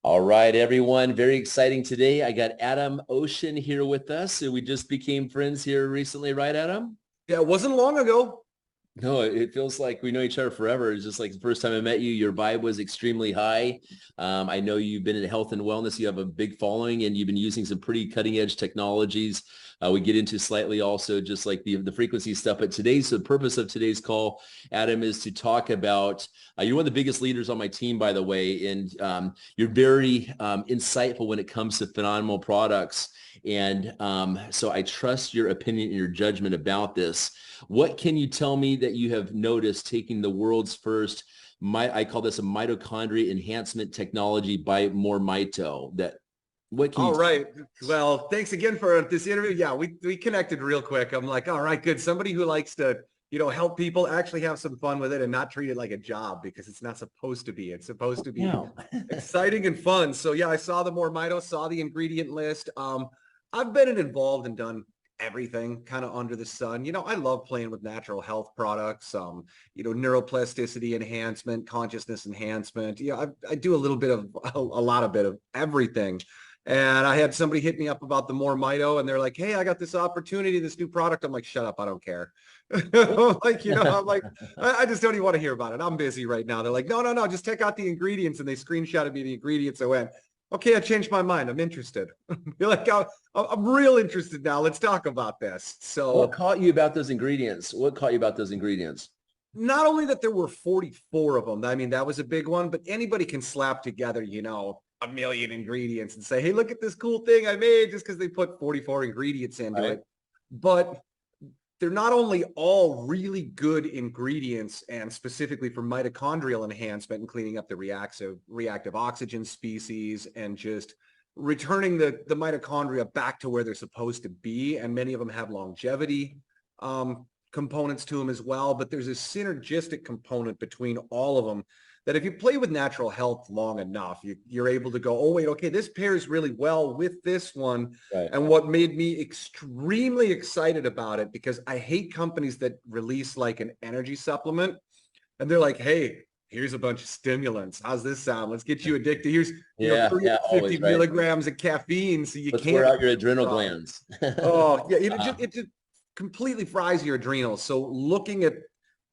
All right, everyone. Very exciting today. I got Adam Ocean here with us. So we just became friends here recently, right, Adam? Yeah, it wasn't long ago. No, it feels like we know each other forever. It's just like the first time I met you, your vibe was extremely high. I know you've been in health and wellness. You have a big following and you've been using some pretty cutting edge technologies. We get into slightly also just like the frequency stuff. But the purpose of today's call, Adam, is to talk about, you're one of the biggest leaders on my team, by the way, and you're very insightful when it comes to phenomenal products. And so I trust your opinion and your judgment about this. What can you tell me that you have noticed taking the world's first, I call this a mitochondria enhancement technology by MoreMito? What can you All tell right. me? Well, thanks again for this interview. Yeah, we connected real quick. I'm like, all right, good. Somebody who likes to, help people actually have some fun with it and not treat it like a job because it's not supposed to be. It's supposed to be Yeah. exciting and fun. So yeah, I saw the MoreMito, saw the ingredient list. I've been involved and done everything kind of under the sun. I love playing with natural health products, neuroplasticity enhancement, consciousness enhancement. I do a little bit of a bit of everything. And I had somebody hit me up about the MoreMito and they're like, hey, I got this opportunity, this new product. I'm like, shut up. I don't care. I'm like, I just don't even want to hear about it. I'm busy right now. They're like, no, just check out the ingredients. And they screenshotted me the ingredients. I went, okay, I changed my mind. I'm interested. You're like, I'm real interested now. Let's talk about this. What So caught you about those ingredients? What caught you about those ingredients? not only that there were 44 of them, I mean, that was a big one, but anybody can slap together, a million ingredients and say, hey, look at this cool thing I made just because they put 44 ingredients into it. But they're not only all really good ingredients and specifically for mitochondrial enhancement and cleaning up the reactive oxygen species and just returning the mitochondria back to where they're supposed to be. And many of them have longevity components to them as well. But there's a synergistic component between all of them that if you play with natural health long enough, you're able to go, oh, wait, okay, this pairs really well with this one. Right. And what made me extremely excited about it, because I hate companies that release like an energy supplement and they're like, hey, here's a bunch of stimulants. How's this sound? Let's get you addicted. Here's, 350 always, right. milligrams of caffeine. So Let's can't wear out your adrenal glands. Oh, yeah, it just completely fries your adrenals. So looking at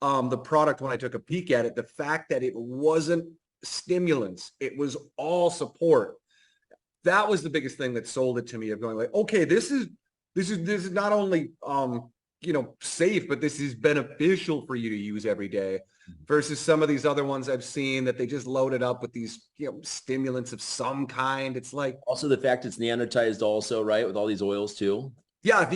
the product when I took a peek at it, the fact that it wasn't stimulants, it was all support. That was the biggest thing that sold it to me of going like, okay, this is not only safe, but this is beneficial for you to use every day versus some of these other ones I've seen that they just loaded up with these stimulants of some kind. It's like also the fact it's nanotized also, right? With all these oils too. yeah,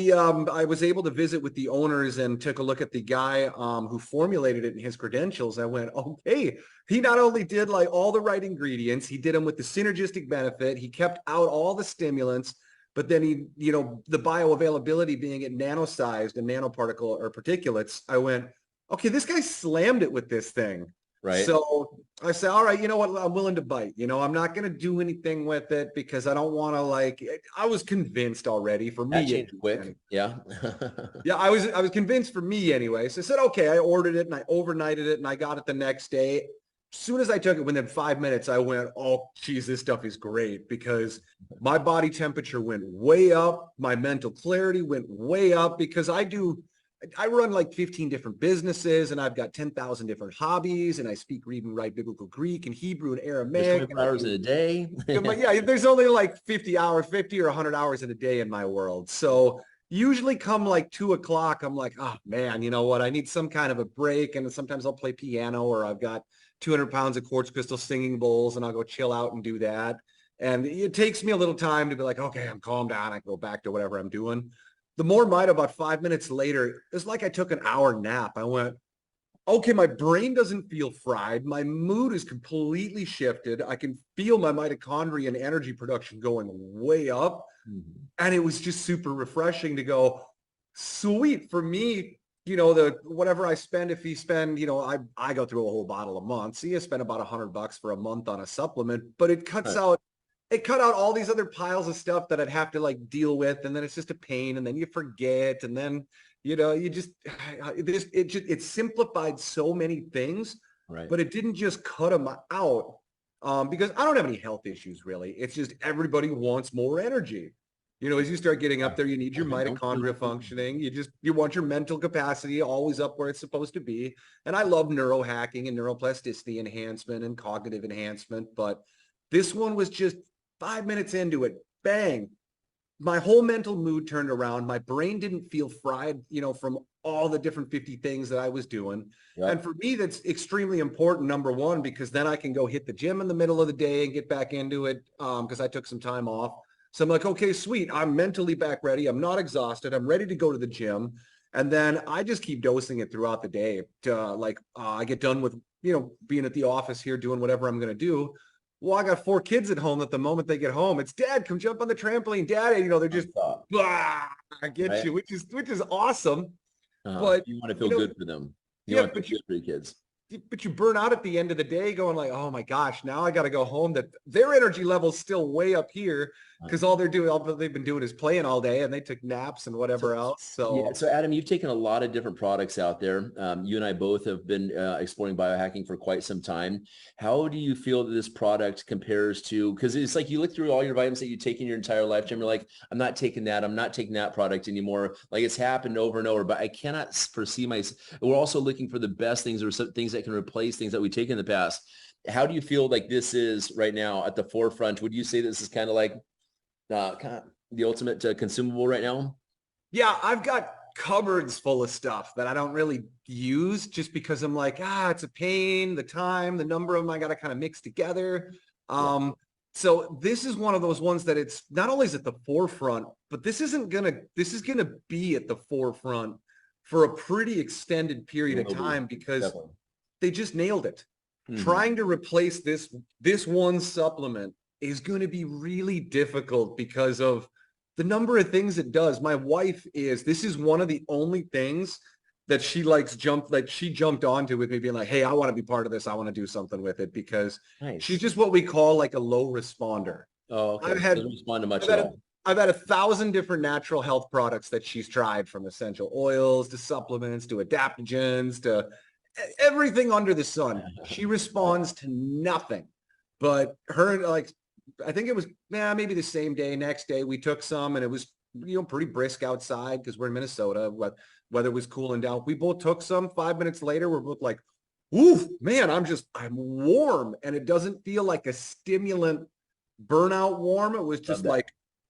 I was able to visit with the owners and took a look at the guy who formulated it and his credentials. I went, okay, he not only did like all the right ingredients, he did them with the synergistic benefit. He kept out all the stimulants, but then he, the bioavailability being at nano-sized and nanoparticle or particulates. I went, okay, this guy slammed it with this thing. Right. So I said, all right, you know what? I'm willing to bite. I'm not going to do anything with it because I don't want to I was convinced already for me. That changed quick. Yeah. Yeah, I was convinced for me anyway. So I said, okay, I ordered it and I overnighted it and I got it the next day. As soon as I took it, within 5 minutes, I went, oh, geez, this stuff is great because my body temperature went way up. My mental clarity went way up because I run like 15 different businesses and I've got 10,000 different hobbies and I speak, read and write biblical Greek and Hebrew and Aramaic. 24 hours in a day. Yeah, there's only like 50 or 100 hours in a day in my world. So usually come like 2 o'clock, I'm like, oh man, you know what? I need some kind of a break. And sometimes I'll play piano or I've got 200 pounds of quartz crystal singing bowls and I'll go chill out and do that. And it takes me a little time to be like, okay, I'm calmed down. I can go back to whatever I'm doing. The MoreMito, about 5 minutes later, it's like I took an hour nap. I went, okay, my brain doesn't feel fried. My mood is completely shifted. I can feel my mitochondria and energy production going way up. Mm-hmm. And it was just super refreshing to go, sweet. For me, whatever I spend, if you spend, I go through a whole bottle a month. So you spend about $100 for a month on a supplement, but it cuts out. It cut out all these other piles of stuff that I'd have to like deal with. And then it's just a pain. And then you forget. And then, it simplified so many things, right? But it didn't just cut them out. because I don't have any health issues really. It's just everybody wants more energy. You know, as you start getting up there, you need your mitochondria functioning. You want your mental capacity always up where it's supposed to be. And I love neurohacking and neuroplasticity enhancement and cognitive enhancement. But this one was just 5 minutes into it. Bang. My whole mental mood turned around. My brain didn't feel fried, you know, from all the different 50 things that I was doing. Yep. And for me, that's extremely important, number one, because then I can go hit the gym in the middle of the day and get back into it because I took some time off. So I'm like, okay, sweet. I'm mentally back ready. I'm not exhausted. I'm ready to go to the gym. And then I just keep dosing it throughout the day. I get done with, you know, being at the office here, doing whatever I'm going to do. Well, I got 4 kids at home that the moment they get home, it's Dad, come jump on the trampoline. Dad, you know, they're just, I get right. You, which is awesome. But you want to feel good for them. You want to feel good for your kids. But you burn out at the end of the day going like, oh my gosh, now I got to go home. That their energy level's still way up here because all they've been doing is playing all day and they took naps and whatever else. So Adam, you've taken a lot of different products out there. You and I both have been exploring biohacking for quite some time. How do you feel that this product compares to, because it's like you look through all your vitamins that you take in your entire lifetime. You're like, I'm not taking that product anymore. Like it's happened over and over, but I cannot foresee we're also looking for the best things or some things that can replace things that we take in the past. How do you feel like this is right now at the forefront? Would you say this is kind of like the ultimate consumable right now? Yeah, I've got cupboards full of stuff that I don't really use just because I'm like, it's a pain, the time, the number of them I got to kind of mix together. So this is one of those ones that it's not only is at the forefront, but this is going to be at the forefront for a pretty extended period of time because they just nailed it. Trying to replace this one supplement is going to be really difficult because of the number of things it does. My wife this is one of the only things that she she jumped onto with me being like, hey, I want to be part of this. I want to do something with it because she's just what we call like a low responder. Oh, okay. Doesn't respond to much at all. I've had 1,000 different natural health products that she's tried, from essential oils to supplements to adaptogens to everything under the sun. She responds to nothing. But I think it was maybe the same day, next day we took some and it was, you know, pretty brisk outside because we're in Minnesota. Weather was cooling down. We both took some. 5 minutes later, we're both like, ooh, man, I'm warm. And it doesn't feel like a stimulant burnout warm. It was just like,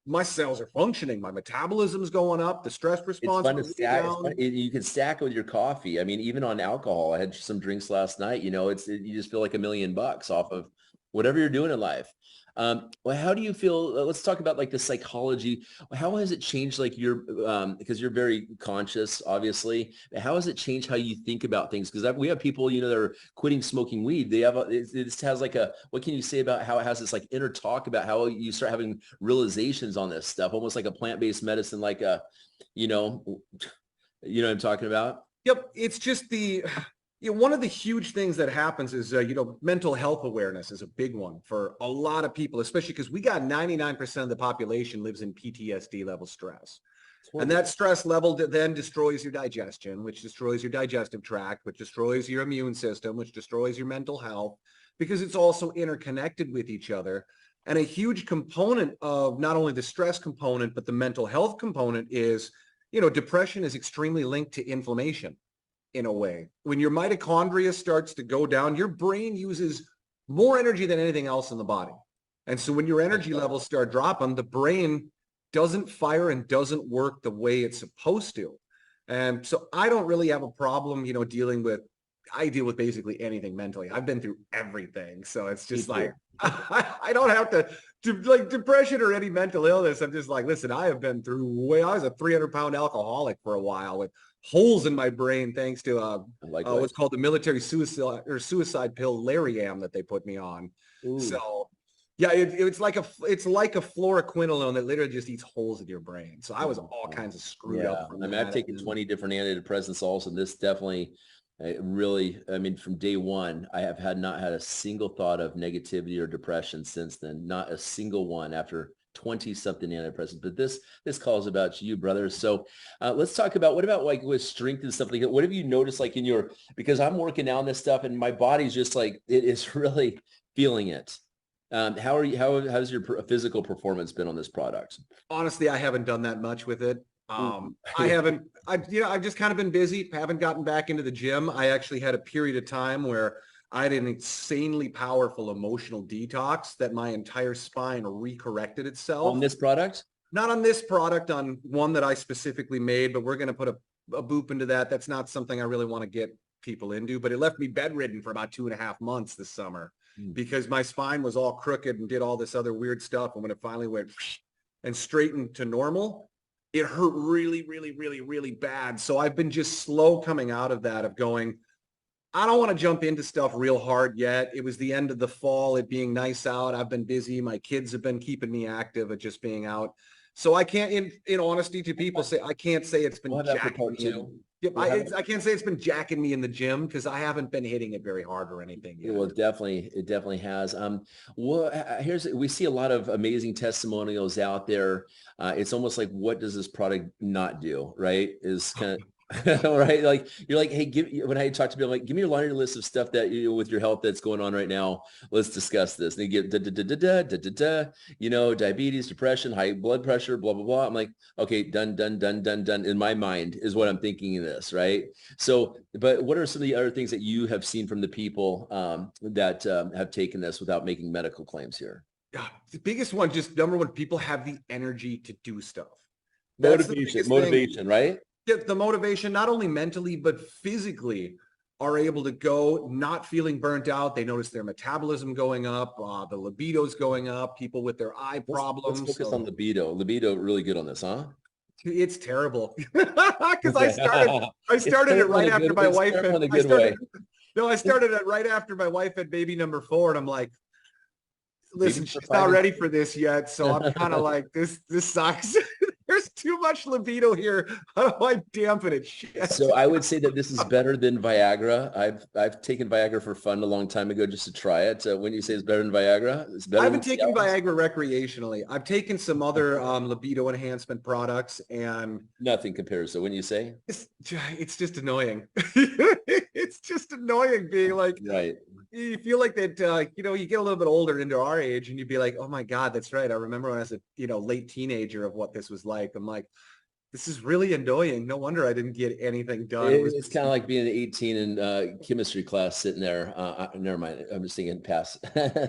my cells are functioning. My metabolism's going up. The stress response. It's fun to stack. You can stack it with your coffee. I mean, even on alcohol, I had some drinks last night. You know, you just feel like $1 million off of whatever you're doing in life. Well, how do you feel? Let's talk about like the psychology. How has it changed? Like because you're very conscious, obviously. How has it changed how you think about things? Because we have people, you know, that are quitting smoking weed. They have it has like what can you say about how it has this like inner talk about how you start having realizations on this stuff, almost like a plant-based medicine, like you know what I'm talking about? Yep. It's just one of the huge things that happens is, mental health awareness is a big one for a lot of people, especially because we got 99% of the population lives in PTSD level stress. And that stress level then destroys your digestion, which destroys your digestive tract, which destroys your immune system, which destroys your mental health, because it's also interconnected with each other. And a huge component of not only the stress component, but the mental health component is, depression is extremely linked to inflammation. In a way, when your mitochondria starts to go down, your brain uses more energy than anything else in the body. And so when your energy levels start dropping, the brain doesn't fire and doesn't work the way it's supposed to. And so I don't really have a problem, I deal with basically anything mentally. I've been through everything. So it's just like, I don't have to like depression or any mental illness. I'm just like, listen, I have been through I was a 300-pound alcoholic for a while with holes in my brain thanks to what's called the military suicide pill Lariam that they put me on. Ooh. So yeah, it's like a fluoroquinolone that literally just eats holes in your brain. So I was all kinds of screwed up. I've taken 20 different antidepressants also, and this definitely from day one, I have not had a single thought of negativity or depression since then. Not a single one after 20-something antidepressants. But this call is about you, brother. So let's talk about, what about like with strength and stuff like that? What have you noticed like because I'm working out on this stuff and my body's just like, it is really feeling it. How are you? How's your physical performance been on this product? Honestly, I haven't done that much with it. Mm. I've just kind of been busy, haven't gotten back into the gym. I actually had a period of time where I had an insanely powerful emotional detox that my entire spine recorrected itself. On this product? Not on this product, on one that I specifically made, but we're going to put a boop into that. That's not something I really want to get people into, but it left me bedridden for about 2.5 months this summer because my spine was all crooked and did all this other weird stuff. And when it finally went and straightened to normal, it hurt really, really, really, really bad. So I've been just slow coming out of that, of going, I don't want to jump into stuff real hard yet. It was the end of the fall, it being nice out. I've been busy. My kids have been keeping me active at just being out. So I can't, in honesty to people, say I can't say it's been jacking me. I can't say it's been jacking me in the gym because I haven't been hitting it very hard or anything yet. Well, it definitely has. Well, we see a lot of amazing testimonials out there. It's almost like, what does this product not do? Right? Is kind of right? Like you're like, hey, when I talk to people, I'm like, give me your laundry list of stuff that with your health that's going on right now. Let's discuss this. And they get diabetes, depression, high blood pressure, blah, blah, blah. I'm like, okay, done. In my mind is what I'm thinking of this, right? So, but what are some of the other things that you have seen from the people that have taken this without making medical claims here? The biggest one, just number one, people have the energy to do stuff. Motivation, right? Get the motivation, not only mentally, but physically are able to go not feeling burnt out. They notice their metabolism going up, the libido's going up, people with their eye problems. Let's focus on libido. Libido really good on this, huh? It's terrible. Because I started it right after my wife had, I started it right after my wife had baby number 4. And I'm like, listen, she's not ready for this yet. So I'm kind of like, this sucks. There's too much libido here. How do I dampen it? Shit. So I would say that this is better than Viagra. I've taken Viagra for fun a long time ago just to try it. When you say it's better than Viagra, it's better. I haven't taken Viagra recreationally. I've taken some other libido enhancement products, and nothing compares. So when you say it's just annoying. It's just annoying being like, right. You feel like that, you get a little bit older into our age and you'd be like, oh my God, that's right. I remember when I was a, late teenager of what this was like. I'm like, this is really annoying. No wonder I didn't get anything done. It's kind of like being 18 in chemistry class sitting there. Never mind. I'm just thinking past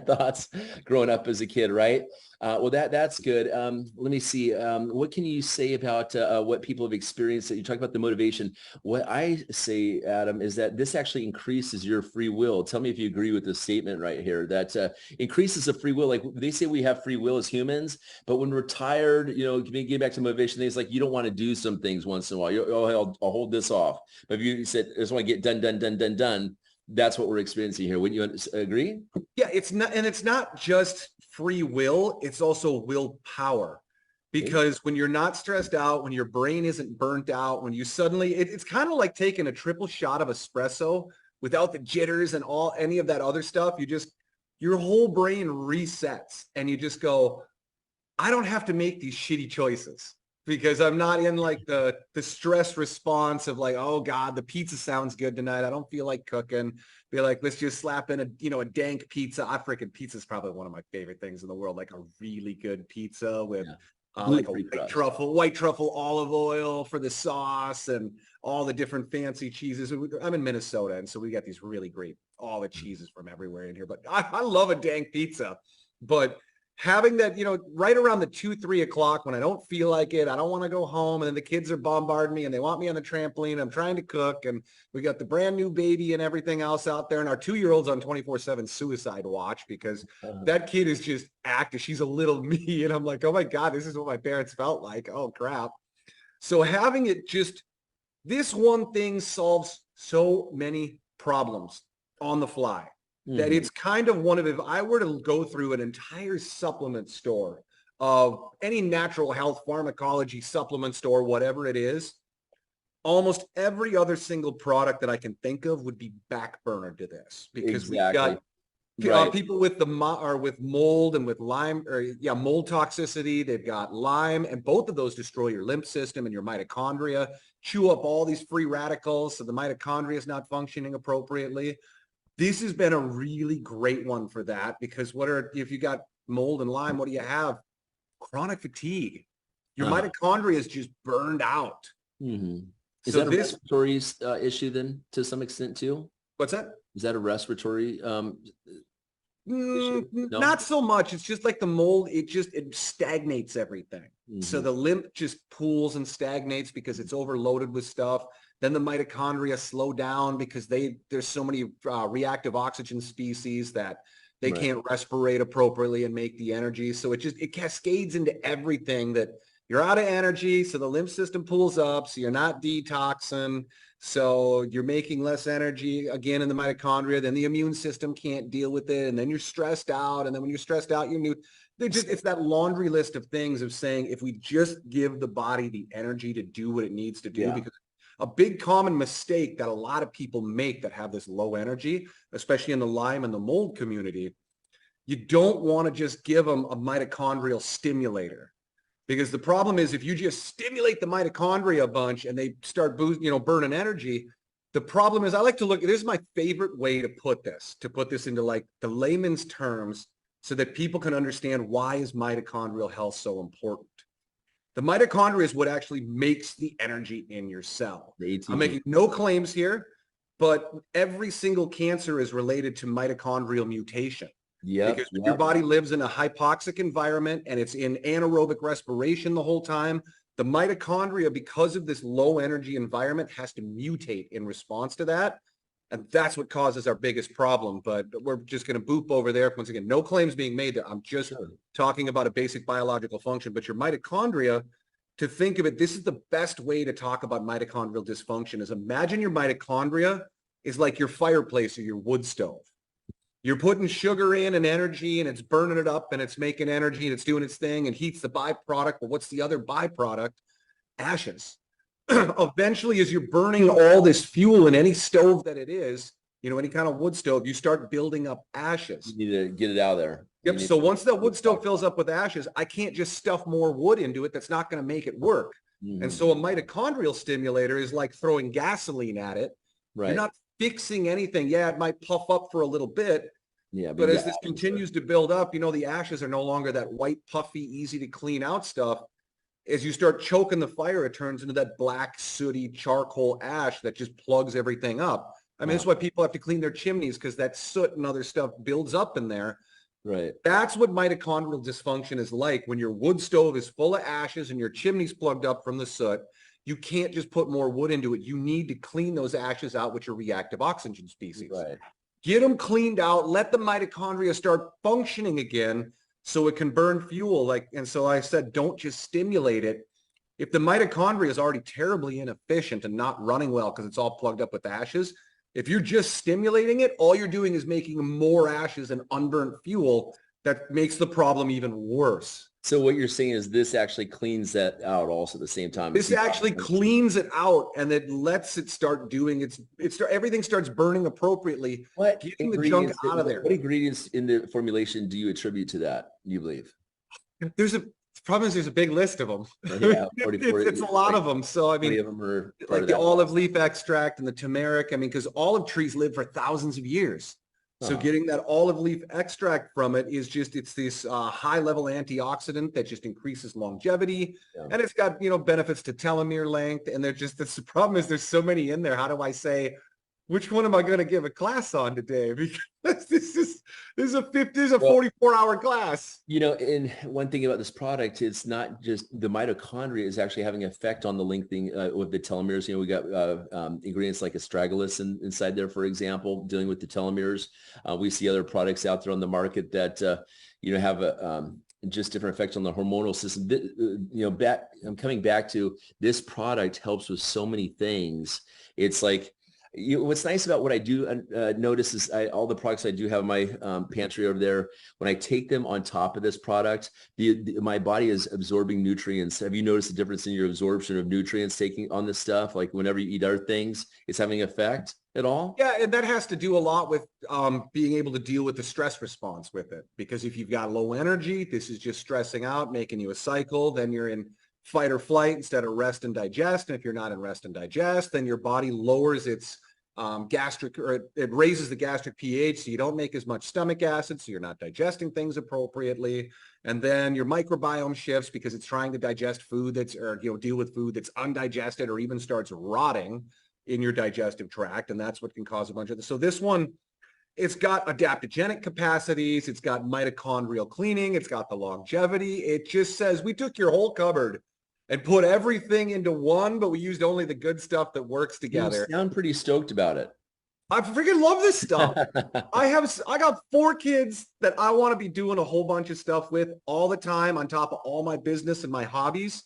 thoughts growing up as a kid, right? Well, that's good. Let me see. What can you say about what people have experienced? You talk about the motivation. What I say, Adam, is that this actually increases your free will. Tell me if you agree with this statement right here, that increases the free will. Like they say we have free will as humans, but when we're tired, getting back to motivation, things like you don't want to do some things once in a while. I'll hold this off. But if you said, I just want to get done, that's what we're experiencing here. Wouldn't you agree? Yeah, it's not just free will, it's also willpower. Because when you're not stressed out, when your brain isn't burnt out, when you suddenly, it's kind of like taking a triple shot of espresso without the jitters and any of that other stuff. Your whole brain resets and you just go, I don't have to make these shitty choices. Because I'm not in like the stress response of like, oh God, the pizza sounds good tonight. I don't feel like cooking. Be like, let's just slap in a dank pizza. Pizza is probably one of my favorite things in the world. Like a really good pizza with like a white truffle olive oil for the sauce and all the different fancy cheeses. I'm in Minnesota, and so we got these really great, all the cheeses from everywhere in here. But I love a dank pizza, but having that, right around the 2-3 o'clock when I don't feel like it, I don't want to go home. And then the kids are bombarding me and they want me on the trampoline. I'm trying to cook and we got the brand new baby and everything else out there. And our 2-year-old's on 24/7 suicide watch because that kid is just active. She's a little me. And I'm like, oh my God, this is what my parents felt like. Oh crap. So having it this one thing solves so many problems on the fly. That it's kind of one of, if I were to go through an entire supplement store of any natural health pharmacology supplement store, whatever it is, almost every other single product that I can think of would be backburner to this because we've got people with with mold and with Lyme mold toxicity. They've got Lyme, and both of those destroy your lymph system and your mitochondria, chew up all these free radicals. So the mitochondria is not functioning appropriately. This has been a really great one for that, because if you got mold and Lyme, what do you have? Chronic fatigue. Your mitochondria is just burned out. Mm-hmm. Is So that a respiratory issue then to some extent too? What's that? Is that a respiratory issue? No? Not so much. It's just like the mold. It stagnates everything. Mm-hmm. So the lymph just pools and stagnates because it's overloaded with stuff. Then the mitochondria slow down because there's so many reactive oxygen species that they can't respirate appropriately and make the energy. So it cascades into everything that you're out of energy. So the lymph system pulls up. So you're not detoxing. So you're making less energy again in the mitochondria. Then the immune system can't deal with it. And then you're stressed out. And then when you're stressed out, it's that laundry list of things of saying, if we just give the body the energy to do what it needs to do, because a big common mistake that a lot of people make that have this low energy, especially in the Lyme and the mold community, you don't want to just give them a mitochondrial stimulator. Because the problem is if you just stimulate the mitochondria a bunch and they start burning energy, the problem is, I like to this is my favorite way to put this into like the layman's terms so that people can understand why is mitochondrial health so important. The mitochondria is what actually makes the energy in your cell. I'm making no claims here, but every single cancer is related to mitochondrial mutation. Because your body lives in a hypoxic environment and it's in anaerobic respiration the whole time, the mitochondria, because of this low energy environment, has to mutate in response to that. And that's what causes our biggest problem. But we're just going to boop over there. Once again, no claims being made there. I'm just talking about a basic biological function. But your mitochondria, to think of it, this is the best way to talk about mitochondrial dysfunction, is imagine your mitochondria is like your fireplace or your wood stove. You're putting sugar in and energy and it's burning it up and it's making energy and it's doing its thing and heats the byproduct. But what's the other byproduct? Ashes. Eventually, as you're burning all this fuel in any stove that it is, any kind of wood stove, you start building up ashes. You need to get it out of there. Yep. So once that wood stove fills up with ashes, I can't just stuff more wood into it. That's not going to make it work. And so a mitochondrial stimulator is like throwing gasoline at it. Right. You're not fixing anything. Yeah, it might puff up for a little bit. Yeah, but as this continues to build up, the ashes are no longer that white, puffy, easy to clean out stuff. As you start choking the fire, it turns into that black, sooty charcoal ash that just plugs everything up. I mean, that's why people have to clean their chimneys, because that soot and other stuff builds up in there. Right. That's what mitochondrial dysfunction is like. When your wood stove is full of ashes and your chimney's plugged up from the soot, you can't just put more wood into it. You need to clean those ashes out with your reactive oxygen species. Right. Get them cleaned out. Let the mitochondria start functioning again so it can burn fuel. And so I said, don't just stimulate it. If the mitochondria is already terribly inefficient and not running well because it's all plugged up with ashes, if you're just stimulating it, all you're doing is making more ashes and unburnt fuel that makes the problem even worse. So what you're saying is this actually cleans that out also at the same time. This actually cleans it out, and it lets it start doing everything starts burning appropriately, getting the junk out of there. What ingredients in the formulation do you attribute to that, you believe? The problem is there's a big list of them. Yeah, 40, it's a lot of them. So I mean, 40 of them are like the olive leaf extract and the turmeric. I mean, because olive trees live for thousands of years. So getting that olive leaf extract from it is it's this high level antioxidant that just increases longevity. Yeah. And it's got, benefits to telomere length. And the problem is there's so many in there. How do I say, which one am I going to give a class on today? Because this is a 44-hour class. And one thing about this product, it's not just the mitochondria is actually having an effect on the lengthening with the telomeres. We got ingredients like astragalus inside there, for example, dealing with the telomeres. We see other products out there on the market that, have just different effects on the hormonal system. I'm coming back to this product helps with so many things. It's like, what's nice about what I do notice is all the products I do have in my pantry over there, when I take them on top of this product, my body is absorbing nutrients. Have you noticed the difference in your absorption of nutrients taking on this stuff? Like whenever you eat other things, it's having an effect at all? Yeah, and that has to do a lot with being able to deal with the stress response with it. Because if you've got low energy, this is just stressing out, making you a cycle. Then you're in fight or flight instead of rest and digest. And if you're not in rest and digest, then your body lowers its gastric, or it raises the gastric pH, so you don't make as much stomach acid, so you're not digesting things appropriately. And then your microbiome shifts because it's trying to digest food that's, or deal with food that's undigested or even starts rotting in your digestive tract, and that's what can cause a bunch of this. So this one, it's got adaptogenic capacities, it's got mitochondrial cleaning, it's got the longevity. It just says we took your whole cupboard and put everything into one, but we used only the good stuff that works together. You sound pretty stoked about it. I freaking love this stuff. I got 4 kids that I want to be doing a whole bunch of stuff with all the time on top of all my business and my hobbies.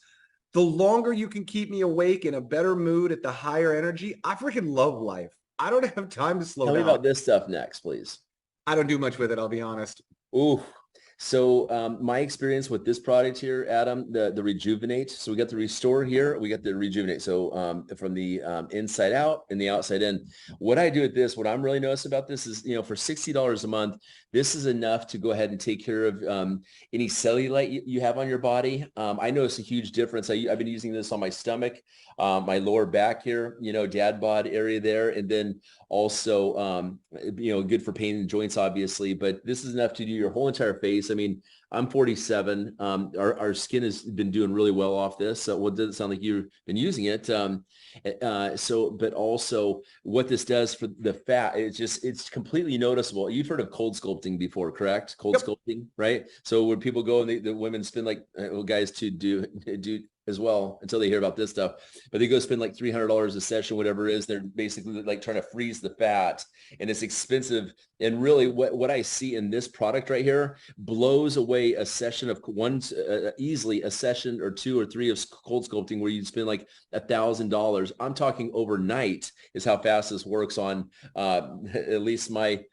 The longer you can keep me awake in a better mood at the higher energy, I freaking love life. I don't have time to slow down. Tell me about this stuff next, please. I don't do much with it, I'll be honest. Ooh. So my experience with this product here, Adam, the Rejuvenate. So we got the Restore here. We got the Rejuvenate. So from the inside out and the outside in. What I do with this, what I'm really noticing about this is, for $60 a month, this is enough to go ahead and take care of any cellulite you have on your body. I notice a huge difference. I've been using this on my stomach, my lower back here, dad bod area there. And then also, good for pain and joints, obviously. But this is enough to do your whole entire face. I mean, I'm 47. Our skin has been doing really well off this. So it doesn't sound like you've been using it. But also what this does for the fat, it's completely noticeable. You've heard of cold sculpting before, correct? Cold sculpting, right? So when people go and the women spend guys to do as well until they hear about this stuff, but they go spend like $300 a session, whatever it is. They're basically like trying to freeze the fat, and it's expensive. And really what I see in this product right here blows away a session of easily a session or 2 or 3 of cold sculpting where you'd spend like $1,000. I'm talking overnight is how fast this works on at least my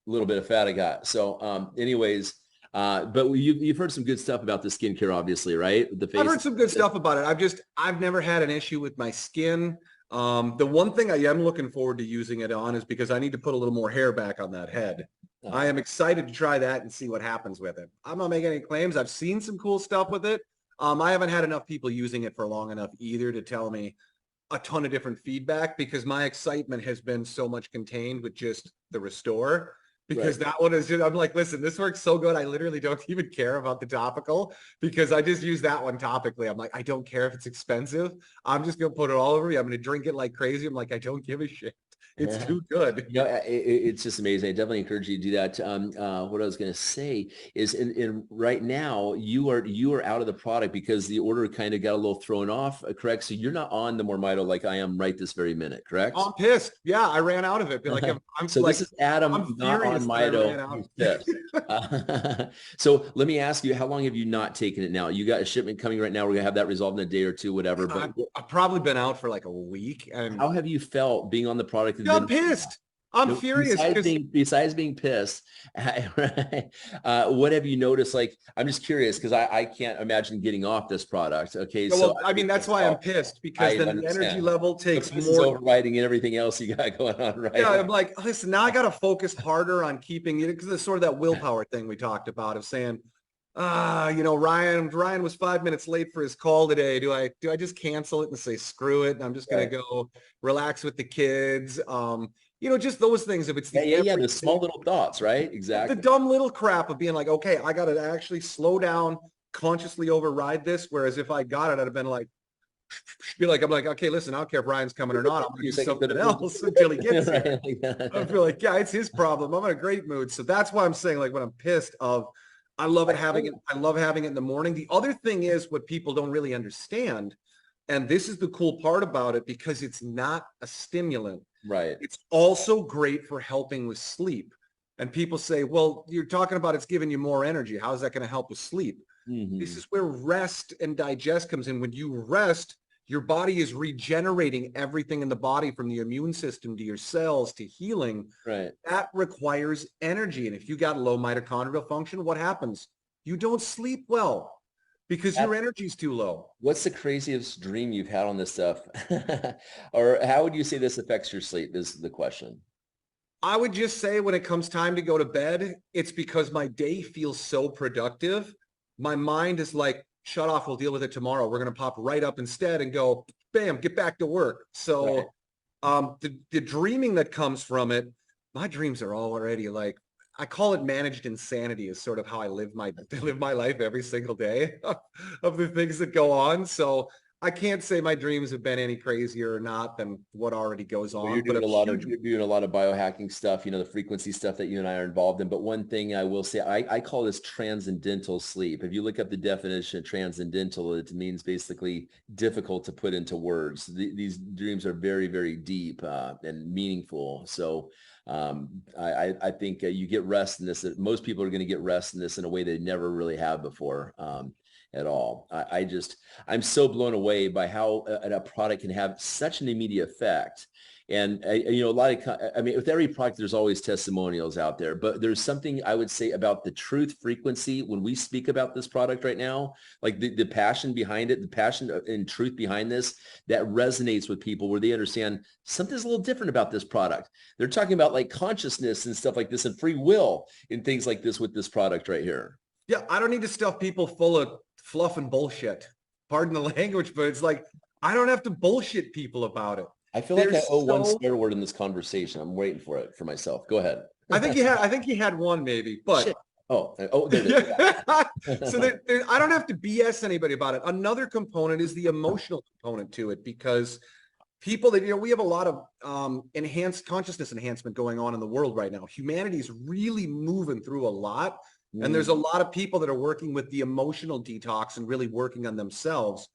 little bit of fat I got. So anyways, but you've heard some good stuff about the skincare, obviously, right? The face. I've heard some good stuff about it. I've never had an issue with my skin. The one thing I am looking forward to using it on is because I need to put a little more hair back on that head. I am excited to try that and see what happens with it. I'm not making any claims. I've seen some cool stuff with it. I haven't had enough people using it for long enough either to tell me a ton of different feedback, because my excitement has been so much contained with just the Restore. Because that one is just, I'm like, listen, this works so good. I literally don't even care about the topical, because I just use that one topically. I'm like, I don't care if it's expensive. I'm just going to put it all over me. I'm going to drink it like crazy. I'm like, I don't give a shit. It's too good. It's just amazing. I definitely encourage you to do that. What I was going to say is in right now, you are out of the product because the order kind of got a little thrown off, correct? So you're not on the MoreMito like I am right this very minute, correct? I'm pissed. Yeah, I ran out of it. Like, I'm so like, this is Adam, I'm not on Mito. So let me ask you, how long have you not taken it now? You got a shipment coming right now. We're going to have that resolved in a day or 2, whatever. But I've probably been out for like a week. And how have you felt being on the product? I'm pissed. I'm furious. Besides being pissed, what have you noticed? Like, I'm just curious because I can't imagine getting off this product. Okay, so I mean that's why I'm pissed, because then the energy level takes more overriding and everything else you got going on, right? Yeah, I'm like, listen, now I got to focus harder on keeping it, because it's sort of that willpower thing we talked about of saying, Ryan was 5 minutes late for his call today. Do I just cancel it and say screw it? And I'm just gonna go relax with the kids. Just those things. If it's the small little thoughts, right? Exactly. The dumb little crap of being like, okay, I got to actually slow down, consciously override this. Whereas if I got it, I'd have been like, I'm like, okay, listen, I don't care if Ryan's coming or not. I'm going to do something else until he gets here. I feel like, yeah, it's his problem. I'm in a great mood. So that's why I'm saying, like, when I'm pissed I love having it in the morning. The other thing is what people don't really understand. And this is the cool part about it, because it's not a stimulant. Right. It's also great for helping with sleep. And people say, well, you're talking about it's giving you more energy. How is that going to help with sleep? Mm-hmm. This is where rest and digest comes in. When you rest, your body is regenerating everything in the body, from the immune system to your cells to healing. Right. That requires energy. And if you got low mitochondrial function, what happens? You don't sleep well, because your energy's too low. What's the craziest dream you've had on this stuff? Or how would you say this affects your sleep is the question. I would just say when it comes time to go to bed, it's because my day feels so productive. My mind is like, shut off, we'll deal with it tomorrow. We're going to pop right up instead and go, bam, get back to work. So The dreaming that comes from it, my dreams are already like, I call it managed insanity is sort of how I live my life every single day of the things that go on. So I can't say my dreams have been any crazier or not than what already goes Well, you're on, but doing a a lot of huge. you're doing a lot of biohacking stuff, the frequency stuff that you and I are involved in. But one thing I will say, I call this transcendental sleep. If you look up the definition of transcendental, it means basically difficult to put into words. These dreams are very, very deep and meaningful. So I think you get rest in this. Most people are going to get rest in this in a way they never really have before. At all. I'm so blown away by how a product can have such an immediate effect. And, a lot of, with every product, there's always testimonials out there, but there's something I would say about the truth frequency when we speak about this product right now, like the passion behind it, the passion and truth behind this, that resonates with people where they understand something's a little different about this product. They're talking about like consciousness and stuff like this and free will and things like this with this product right here. Yeah, I don't need to stuff people full of fluff and bullshit. Pardon the language, but it's like, I don't have to bullshit people about it. I feel like I owe one swear word in this conversation. I'm waiting for it for myself. Go ahead. I think you had one maybe, but Shit. Oh, there it is. So I don't have to BS anybody about it. Another component is the emotional component to it, because people that, we have a lot of enhanced consciousness enhancement going on in the world right now. Humanity is really moving through a lot. And there's a lot of people that are working with the emotional detox and really working on themselves.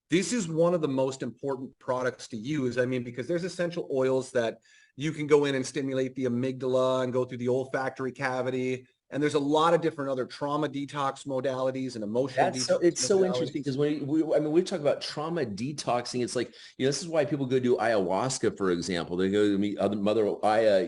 This is one of the most important products to use. Because there's essential oils that you can go in and stimulate the amygdala and go through the olfactory cavity. And there's a lot of different other trauma detox modalities and emotional detox. It's so interesting because when we talk about trauma detoxing, it's like, this is why people go do ayahuasca, for example. They go to meet Mother Aya,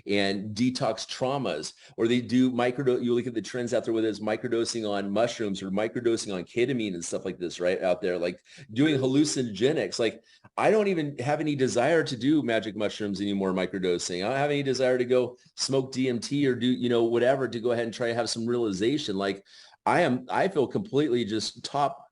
and detox traumas, or they do you look at the trends out there, whether it's microdosing on mushrooms or microdosing on ketamine and stuff like this, right out there, like doing hallucinogenics. Like, I don't even have any desire to do magic mushrooms anymore, microdosing. I don't have any desire to go smoke DMT or do, whatever, to go ahead and try to have some realization. Like I feel completely just top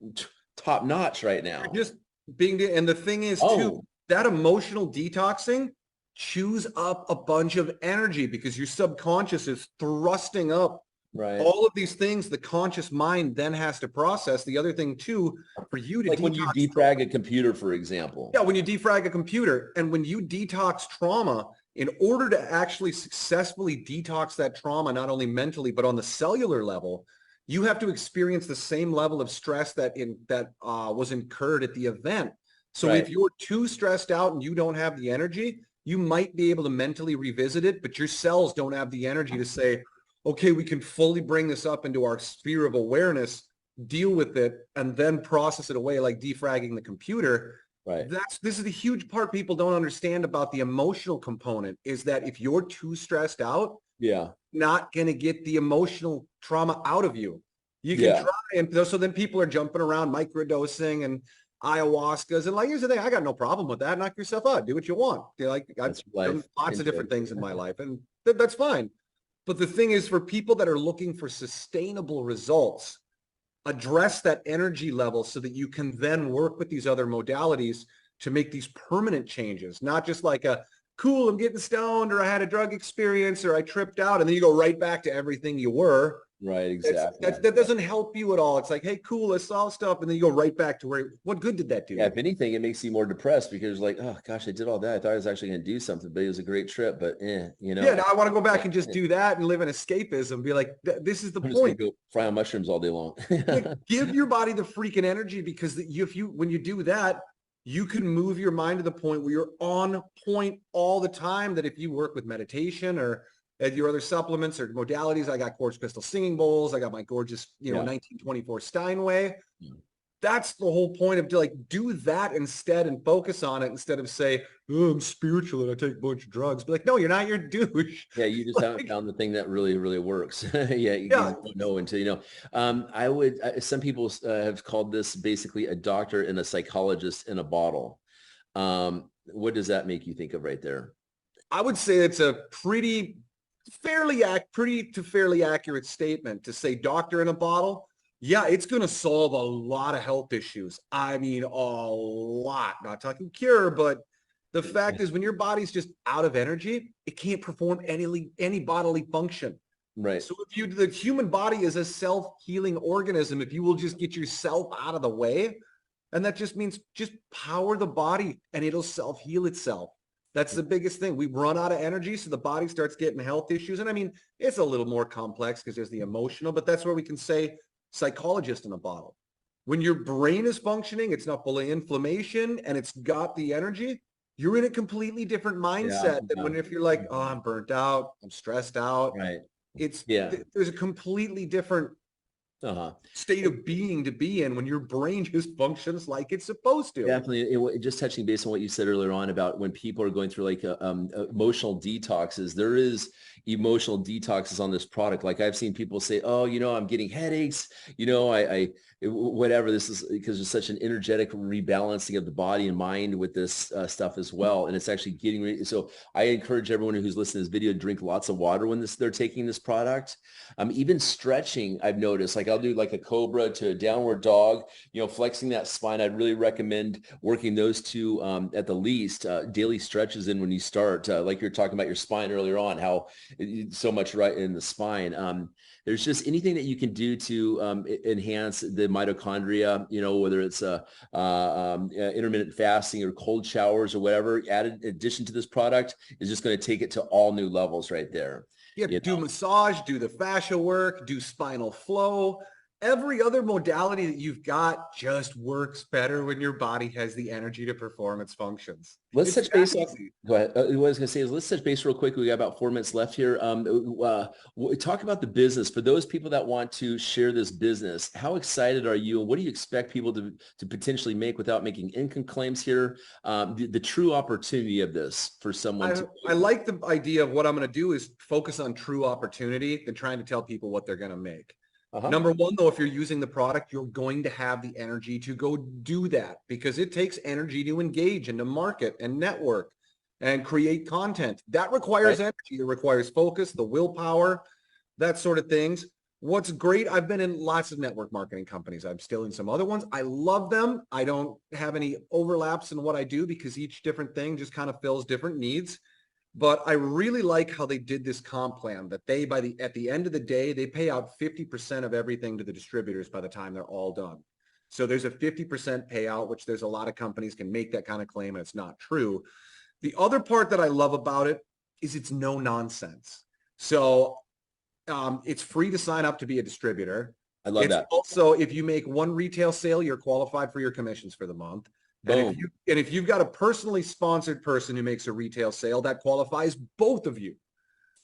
notch right now. Just being, and the thing is too, that emotional detoxing chews up a bunch of energy because your subconscious is thrusting up all of these things the conscious mind then has to process. The other thing too, for you to like when you defrag a computer, for example. Yeah, when you defrag a computer and when you detox trauma, in order to actually successfully detox that trauma, not only mentally, but on the cellular level, you have to experience the same level of stress that was incurred at the event. So if you're too stressed out and you don't have the energy, you might be able to mentally revisit it, but your cells don't have the energy to say, okay, we can fully bring this up into our sphere of awareness, deal with it, and then process it away like defragging the computer. This is a huge part people don't understand about the emotional component, is that if you're too stressed out, not going to get the emotional trauma out of you. You can try, and so then people are jumping around microdosing and ayahuascas, and like, here's the thing, I got no problem with that. Knock yourself out, do what you want. They're like, I've done lots of different things in my life, and that's fine. But the thing is, for people that are looking for sustainable results, address that energy level so that you can then work with these other modalities to make these permanent changes, not just like a cool, I'm getting stoned, or I had a drug experience, or I tripped out, and then you go right back to everything you were. Right, exactly. That doesn't help you at all. It's like, hey, cool, let's solve stuff, and then you go right back to what good did that do? Yeah, if anything, it makes you more depressed because like, oh gosh, I did all that. I thought I was actually going to do something, but it was a great trip, but Yeah, now I want to go back and just do that and live in escapism. Be like, this is the point. Go fry on mushrooms all day long. Give your body the freaking energy, because when you do that, you can move your mind to the point where you're on point all the time. That if you work with meditation or your other supplements or modalities, I got quartz crystal singing bowls, I got my gorgeous, 1924 Steinway. That's the whole point of do that instead and focus on it instead of say, oh, I'm spiritual and I take a bunch of drugs. Be like, no, you're not, you're a douche. Yeah, you just haven't found the thing that really, really works. You don't know until you know. Some people have called this basically a doctor and a psychologist in a bottle. What does that make you think of right there? I would say it's a fairly accurate statement to say doctor in a bottle. Yeah, it's going to solve a lot of health issues. I mean, a lot. Not talking cure, but The fact is when your body's just out of energy, it can't perform any bodily function. Right. So if the human body is a self-healing organism, if you will just get yourself out of the way, and that just means just power the body and it'll self-heal itself. That's the biggest thing. We run out of energy, so the body starts getting health issues. And I mean, it's a little more complex because there's the emotional, but that's where we can say psychologist in a bottle. When your brain is functioning, it's not full of inflammation and it's got the energy, you're in a completely different mindset than when if you're like, oh, I'm burnt out, I'm stressed out. Right. There's a completely different state of being to be in when your brain just functions like it's supposed to. Definitely. Just touching base on what you said earlier on about when people are going through like emotional detoxes, there is emotional detoxes on this product. Like I've seen people say, oh, I'm getting headaches, whatever. This is because there's such an energetic rebalancing of the body and mind with this stuff as well. And it's actually getting ready. So I encourage everyone who's listening to this video to drink lots of water when they're taking this product. Even stretching, I've noticed, like I'll do like a cobra to a downward dog, flexing that spine. I'd really recommend working those two at the least, daily stretches in when you start, like you're talking about your spine earlier on, how so much right in the spine. There's just anything that you can do to enhance the mitochondria, whether it's intermittent fasting or cold showers or whatever, added addition to this product is just going to take it to all new levels right there. Yeah, do massage, do the fascia work, do spinal flow. Every other modality that you've got just works better when your body has the energy to perform its functions. Let's touch base. Go ahead. What I was going to say is let's touch base real quick. We got about 4 minutes left here. Talk about the business. For those people that want to share this business, how excited are you? And what do you expect people to potentially make without making income claims here? The true opportunity of this for someone. I like the idea of what I'm going to do is focus on true opportunity than trying to tell people what they're going to make. Number one, though, if you're using the product, you're going to have the energy to go do that because it takes energy to engage and to market and network and create content. That requires energy. It requires focus, the willpower, that sort of things. What's great, I've been in lots of network marketing companies. I'm still in some other ones. I love them. I don't have any overlaps in what I do because each different thing just kind of fills different needs. But I really like how they did this comp plan that at the end of the day, they pay out 50% of everything to the distributors by the time they're all done. So there's a 50% payout, which there's a lot of companies can make that kind of claim and it's not true. The other part that I love about it is it's no nonsense. So it's free to sign up to be a distributor. I love that. Also, if you make one retail sale, you're qualified for your commissions for the month. And if you've got a personally sponsored person who makes a retail sale, that qualifies both of you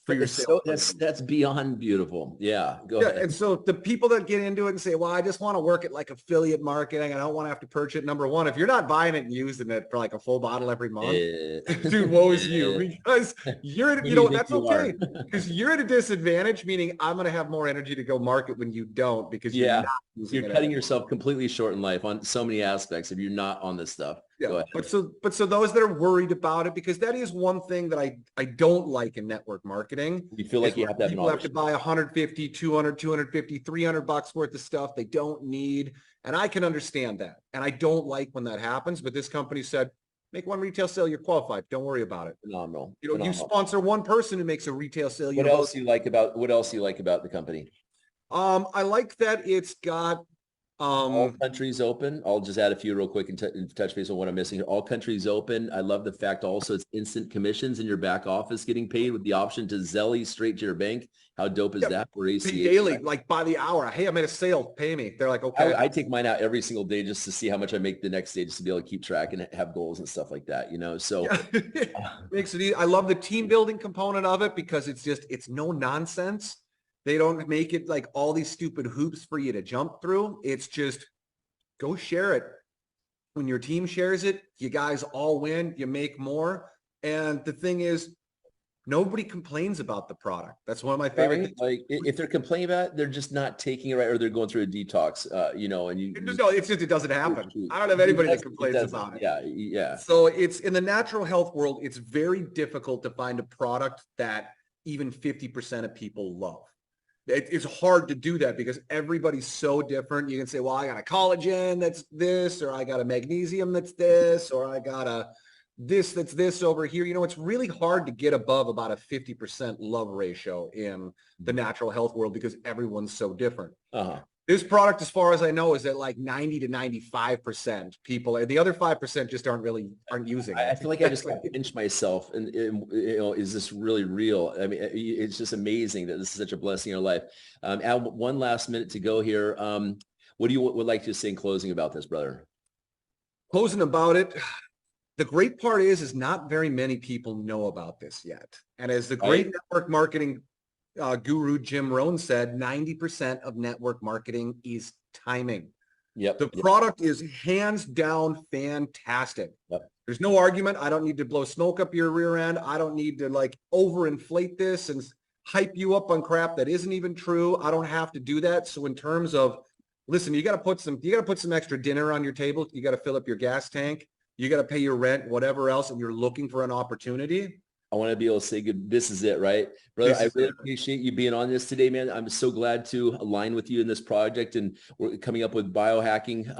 for your sale. That's beyond beautiful. Yeah, go ahead. And so the people that get into it and say, well, I just want to work at like affiliate marketing. I don't want to have to purchase it. Number one, if you're not buying it and using it for like a full bottle every month, dude, woe is you, because you're that's okay. Because you're at a disadvantage, meaning I'm going to have more energy to go market when you don't, because you're cutting yourself completely short in life on so many aspects if you're not on this stuff. Yeah, but so those that are worried about it, because that is one thing that I don't like in network marketing. You feel like you have to have people have to buy 150, 200, 250, $300 worth of stuff they don't need. And I can understand that. And I don't like when that happens. But this company said, make one retail sale, you're qualified. Don't worry about it. Phenomenal. You sponsor one person who makes a retail sale. What else do you like about the company? I like that it's got all countries open. I'll just add a few real quick and touch base on what I'm missing. All countries open. I love the fact also it's instant commissions in your back office getting paid with the option to Zelly straight to your bank. How dope is that? Or ACH, daily, like by the hour. Hey, I made a sale. Pay me. They're like, okay. I take mine out every single day just to see how much I make the next day, just to be able to keep track and have goals and stuff like that. So makes it easy. I love the team building component of it because it's no nonsense. They don't make it like all these stupid hoops for you to jump through. It's just go share it. When your team shares it, you guys all win, you make more. And the thing is, nobody complains about the product. That's one of my favorite things. Like if they're complaining about it, they're just not taking it right, or they're going through a detox, No, it's just, it doesn't happen. I don't have anybody that complains about it. Yeah. So it's in the natural health world, it's very difficult to find a product that even 50% of people love. It's hard to do that because everybody's so different. You can say, well, I got a collagen that's this, or I got a magnesium that's this, or I got a that's this over here. It's really hard to get above about a 50% love ratio in the natural health world because everyone's so different. This product, as far as I know, is at like 90 to 95% people. The other 5% just aren't using it. I feel like I just got to pinch myself and is this really real? I mean, it's just amazing that this is such a blessing in our life. Al, one last minute to go here. What do you would like to say in closing about this, brother? Closing about it. The great part is not very many people know about this yet. And as the great network marketing guru Jim Rohn said, 90% of network marketing is timing. The product is hands down fantastic. There's no argument. I don't need to blow smoke up your rear end. I don't need to like overinflate this and hype you up on crap that isn't even true. I don't have to do that. So in terms of, listen, you got to put some extra dinner on your table. You got to fill up your gas tank. You got to pay your rent, whatever else, and you're looking for an opportunity. I want to be able to say good. This is it, right? Brother, I really appreciate you being on this today, man. I'm so glad to align with you in this project, and we're coming up with biohacking,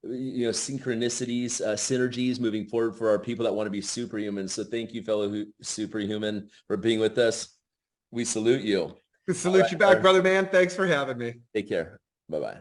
synchronicities, synergies moving forward for our people that want to be superhuman. So thank you, fellow superhuman, for being with us. We salute you. We salute you back, brother, man. Thanks for having me. Take care. Bye-bye.